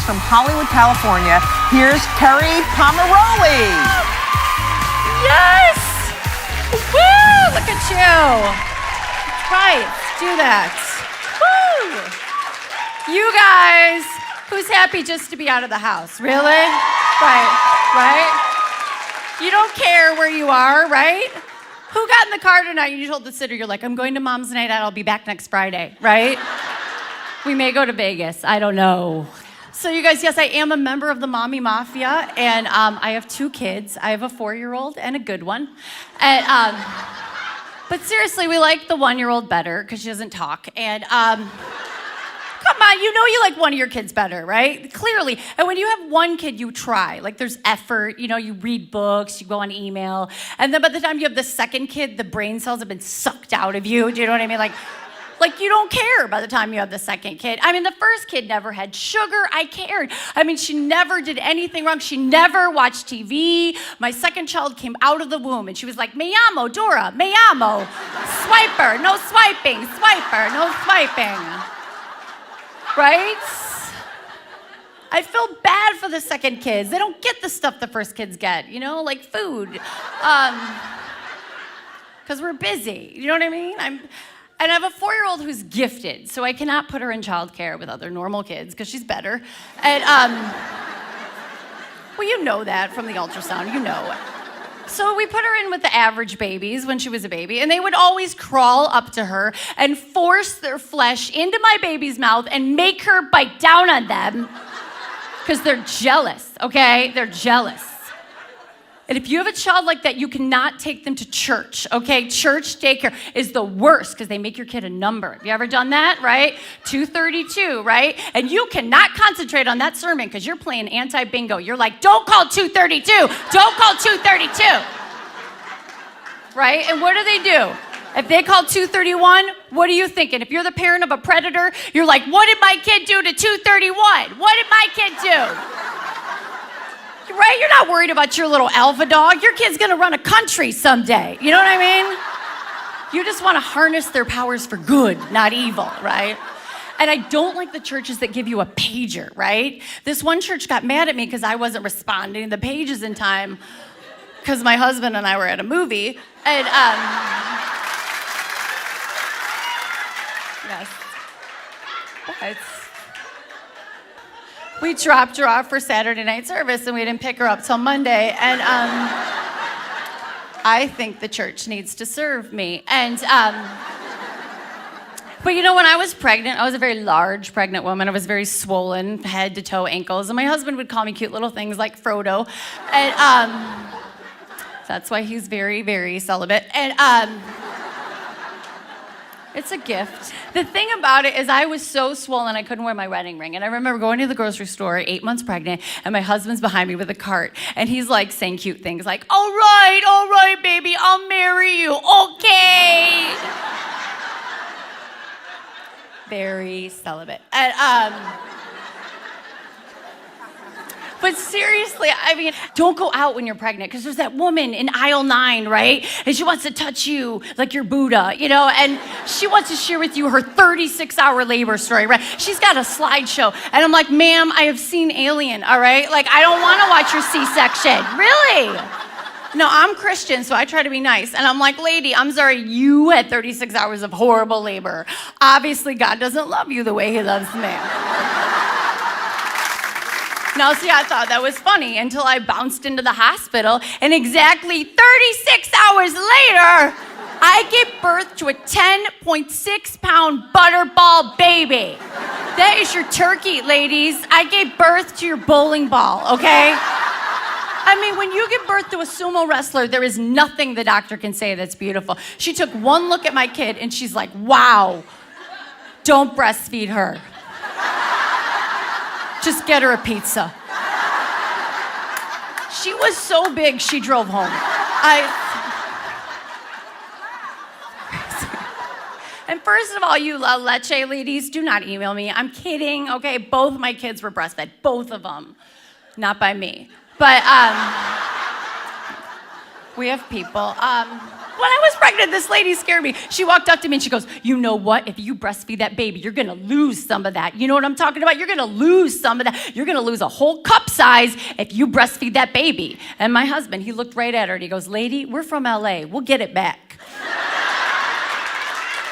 greetings from Hollywood, California. Here's Kerri Pomarolli. Yes! Woo! Look at you. Right, let's do that. Woo! You guys, who's happy just to be out of the house? Really? Right? You don't care where you are, right? Who got in the car tonight and you told the sitter, you're like, I'm going to Mom's Night Out, I'll be back next Friday, right? We may go to Vegas, I don't know. So you guys, yes, I am a member of the Mommy Mafia, and I have 2 kids. I have a 4-year-old and a good one. And, but seriously, we like the 1-year-old better because she doesn't talk. And come on, you know you like one of your kids better, right? Clearly. And when you have one kid, you try. Like there's effort, you know, you read books, you go on email. And then by the time you have the second kid, the brain cells have been sucked out of you. Do you know what I mean? Like you don't care by the time you have the second kid. I mean, the first kid never had sugar. I cared. I mean, she never did anything wrong. She never watched TV. My second child came out of the womb and she was like, me amo, Dora, me amo. Swiper, no swiping, swiper, no swiping. Right? I feel bad for the second kids. They don't get the stuff the first kids get, you know, like food. Because we're busy, you know what I mean? And I have a 4-year-old who's gifted, so I cannot put her in childcare with other normal kids because she's better. And, well, you know that from the ultrasound, you know. So we put her in with the average babies when she was a baby, and they would always crawl up to her and force their flesh into my baby's mouth and make her bite down on them because they're jealous, okay? They're jealous. And if you have a child like that, you cannot take them to church, okay? Church daycare is the worst because they make your kid a number. Have you ever done that, right? 232, right? And you cannot concentrate on that sermon because you're playing anti-bingo. You're like, don't call 232. Don't call 232. Right? And what do? If they call 231, what are you thinking? If you're the parent of a predator, you're like, what did my kid do to 231? What did my kid do? Right? You're not worried about your little alpha dog. Your kid's gonna run a country someday. You know what I mean? You just wanna harness their powers for good, not evil, right? And I don't like the churches that give you a pager, right? This one church got mad at me because I wasn't responding to the pages in time because my husband and I were at a movie. And, yes. But we dropped her off for Saturday night service and we didn't pick her up till Monday. And I think the church needs to serve me. And but you know, when I was pregnant, I was a very large pregnant woman. I was very swollen, head to toe, ankles. And my husband would call me cute little things like Frodo. And that's why he's very, very celibate. And it's a gift. The thing about it is I was so swollen I couldn't wear my wedding ring. And I remember going to the grocery store, 8 months pregnant, and my husband's behind me with a cart. And he's like saying cute things like, all right, baby, I'll marry you, okay. Very celibate. And, but seriously, I mean, don't go out when you're pregnant because there's that woman in aisle 9, right? And she wants to touch you like you're Buddha, you know? And she wants to share with you her 36-hour labor story, right? She's got a slideshow. And I'm like, ma'am, I have seen Alien, all right? Like, I don't want to watch your C-section. Really? No, I'm Christian, so I try to be nice. And I'm like, lady, I'm sorry, you had 36 hours of horrible labor. Obviously, God doesn't love you the way he loves me. Now, see, I thought that was funny until I bounced into the hospital, and exactly 36 hours later, I gave birth to a 10.6-pound butterball baby. That is your turkey, ladies. I gave birth to your bowling ball, okay? I mean, when you give birth to a sumo wrestler, there is nothing the doctor can say that's beautiful. She took one look at my kid, and she's like, wow, don't breastfeed her. Just get her a pizza. She was so big, she drove home. And first of all, you La Leche ladies, do not email me. I'm kidding, okay? Both my kids were breastfed, both of them. Not by me. But, we have people. When I was pregnant, this lady scared me. She walked up to me and she goes, you know what? If you breastfeed that baby, you're gonna lose some of that. You know what I'm talking about? You're gonna lose some of that. You're gonna lose a whole cup size if you breastfeed that baby. And my husband, he looked right at her and he goes, lady, we're from LA. We'll get it back.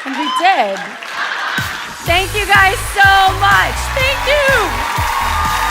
And we did. Thank you guys so much. Thank you.